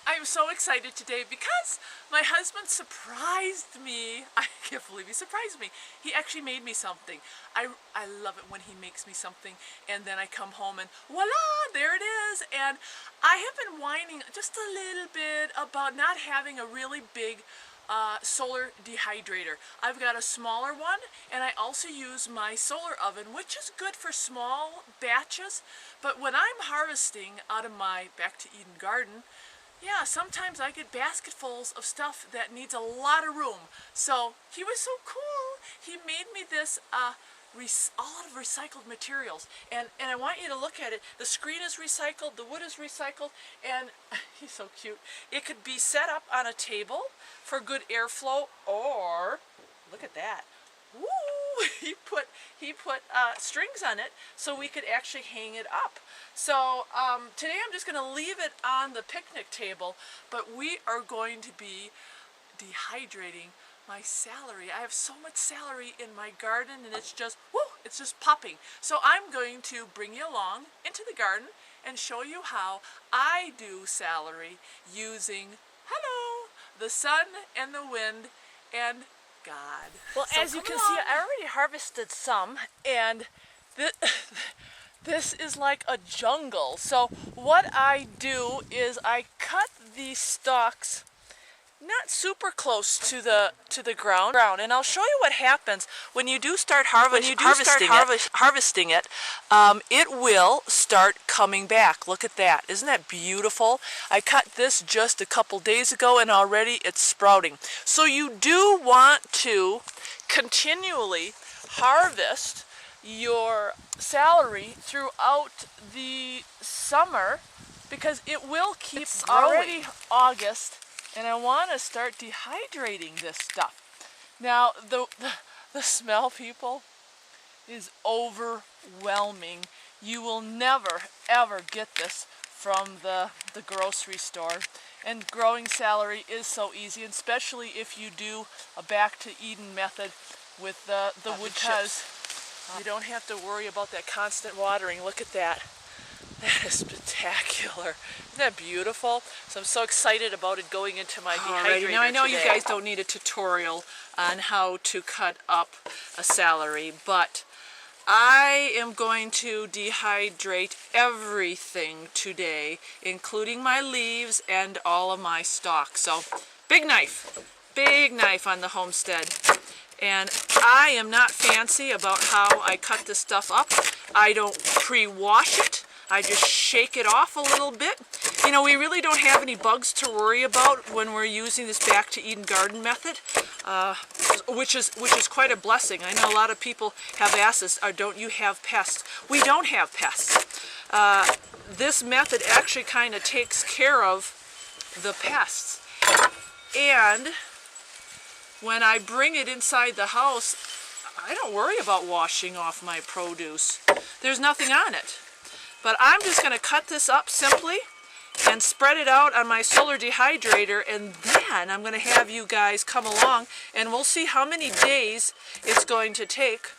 I'm so excited today because my husband surprised me. I can't believe he surprised me. He actually made me something. I love it when he makes me something and then I come home and voila, there it is. And I have been whining just a little bit about not having a really big solar dehydrator. I've got a smaller one, and I also use my solar oven, which is good for small batches, but when I'm harvesting out of my Back to Eden garden, yeah, sometimes I get basketfuls of stuff that needs a lot of room. So he was so cool. He made me this all out of recycled materials, and I want you to look at it. The screen is recycled, the wood is recycled, and he's so cute. It could be set up on a table for good airflow, or look at that. Woo! He put strings on it so we could actually hang it up. So today I'm just going to leave it on the picnic table, but we are going to be dehydrating my celery. I have so much celery in my garden, and it's just, whoo, it's just popping. So I'm going to bring you along into the garden and show you how I do celery using, hello, the sun and the wind and God. Well, so as you can see, I already harvested some, and this is like a jungle. So what I do is I cut these stalks not super close to the ground, and I'll show you what happens when you do start harvesting it. It will start coming back. Look at that. Isn't that beautiful? I cut this just a couple days ago, and already it's sprouting. So you do want to continually harvest your celery throughout the summer, because it will keep growing. Already August, and I want to start dehydrating this stuff. Now, the smell, people, is overwhelming. You will never, ever get this from the grocery store. And growing celery is so easy, and especially if you do a Back to Eden method with the wood chips. You don't have to worry about that constant watering. Look at that. That is spectacular. Isn't that beautiful? So I'm so excited about it going into my dehydrator. Now I know today. You guys don't need a tutorial on how to cut up a celery, but I am going to dehydrate everything today, including my leaves and all of my stalks. So big knife on the homestead. And I am not fancy about how I cut this stuff up. I don't pre-wash it. I just shake it off a little bit. You know, we really don't have any bugs to worry about when we're using this Back to Eden garden method, which is quite a blessing. I know a lot of people have asked us, don't you have pests? We don't have pests. This method actually kind of takes care of the pests. And when I bring it inside the house, I don't worry about washing off my produce. There's nothing on it. But I'm just going to cut this up simply and spread it out on my solar dehydrator, and then I'm going to have you guys come along and we'll see how many days it's going to take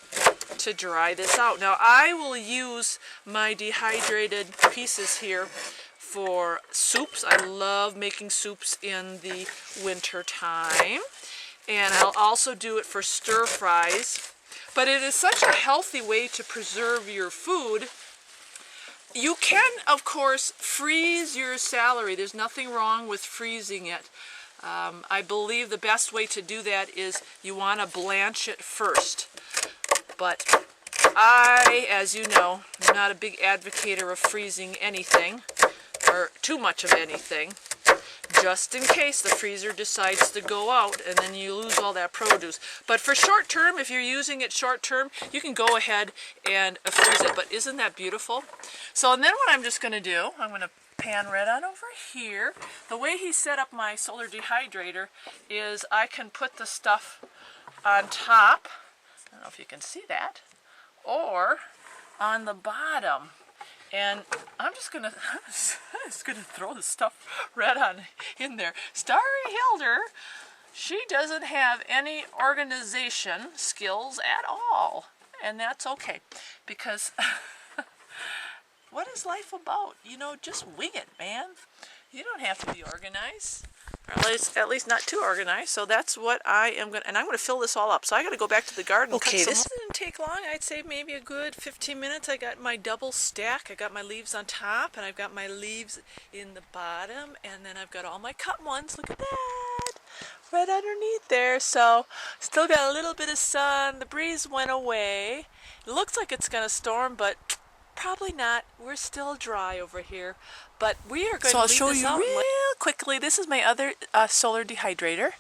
to dry this out. Now I will use my dehydrated pieces here for soups. I love making soups in the winter time, and I'll also do it for stir fries. But it is such a healthy way to preserve your food. You can, of course, freeze your celery. There's nothing wrong with freezing it. I believe the best way to do that is you want to blanch it first. But I, as you know, am not a big advocate of freezing anything, or too much of anything, just in case the freezer decides to go out and then you lose all that produce. But for short term, if you're using it short term, you can go ahead and freeze it. But isn't that beautiful? So and then what I'm just going to do, I'm going to pan right on over here. The way he set up my solar dehydrator is I can put the stuff on top, I don't know if you can see that, or on the bottom. And I'm just gonna throw the stuff right on in there. Starry Hilder, she doesn't have any organization skills at all, and that's okay, because what is life about? You know, just wing it, man. You don't have to be organized. Or at least not too organized. So that's what I am going to, and I'm going to fill this all up. So I got to go back to the garden. Okay, this didn't take long. I'd say maybe a good 15 minutes. I got my double stack. I got my leaves on top, and I've got my leaves in the bottom, and then I've got all my cut ones. Look at that. Right underneath there. So still got a little bit of sun. The breeze went away. It looks like it's going to storm, but probably not. We're still dry over here. But we are going to leave this out real quickly. This is my other solar dehydrator.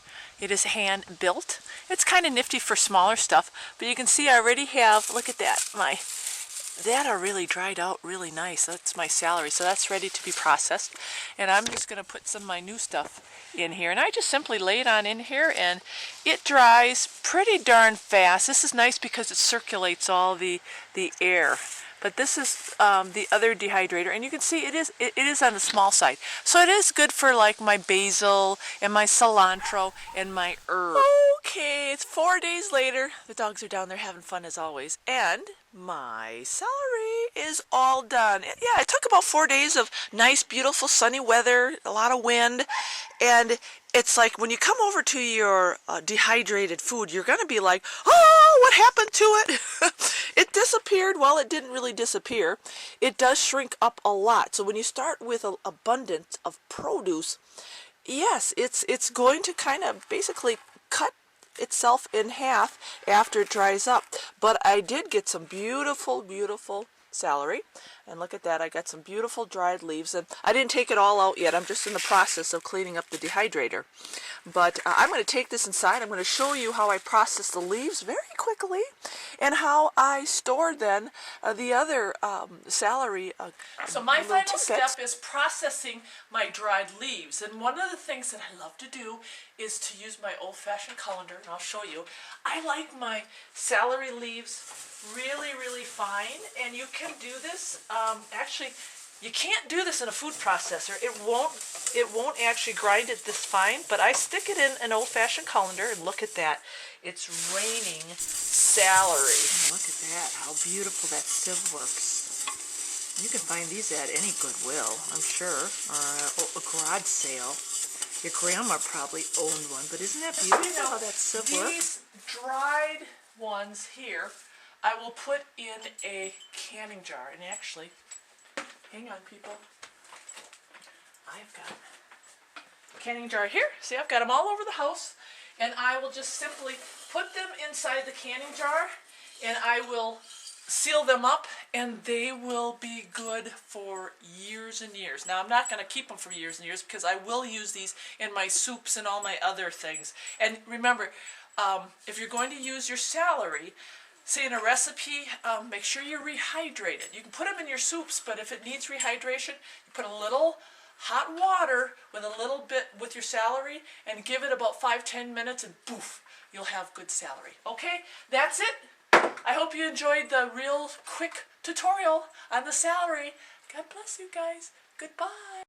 It is hand built. It's kind of nifty for smaller stuff, but you can see I already have, look at that, that are really dried out really nice. That's my celery, so that's ready to be processed. And I'm just going to put some of my new stuff in here. And I just simply lay it on in here, and it dries pretty darn fast. This is nice because it circulates all the air. But this is the other dehydrator, and you can see it is on the small side. So it is good for like my basil and my cilantro and my herb. Okay, it's 4 days later. The dogs are down there having fun as always. And my celery is all done. Yeah, it took about 4 days of nice, beautiful, sunny weather, a lot of wind. And it's like when you come over to your dehydrated food, you're going to be like, oh, what happened to it? It disappeared. Well, it didn't really disappear. It does shrink up a lot. So when you start with an abundance of produce, yes, it's going to kind of basically cut itself in half after it dries up. But I did get some beautiful, beautiful celery. And look at that, I got some beautiful dried leaves, and I didn't take it all out yet. I'm just in the process of cleaning up the dehydrator. But I'm going to take this inside. I'm going to show you how I process the leaves very quickly, and how I store then the other celery. So my final step is processing my dried leaves. And one of the things that I love to do is to use my old-fashioned colander, and I'll show you. I like my celery leaves really, really fine, and you can do this. Actually, you can't do this in a food processor. It won't actually grind it this fine, but I stick it in an old-fashioned colander, and look at that. It's raining celery. Look at that, how beautiful that sieve works. You can find these at any Goodwill, I'm sure, or a garage sale. Your grandma probably owned one, but isn't that beautiful how that sieve works? These dried ones here, I will put in a canning jar, and actually, hang on people, I've got a canning jar here. See, I've got them all over the house, and I will just simply put them inside the canning jar, and I will seal them up, and they will be good for years and years. Now, I'm not going to keep them for years and years because I will use these in my soups and all my other things. And remember, if you're going to use your celery, say in a recipe, make sure you rehydrate it. You can put them in your soups, but if it needs rehydration, you put a little hot water with a little bit with your celery and give it about 5-10 minutes, and poof, you'll have good celery. Okay, that's it. I hope you enjoyed the real quick tutorial on the celery. God bless you guys. Goodbye.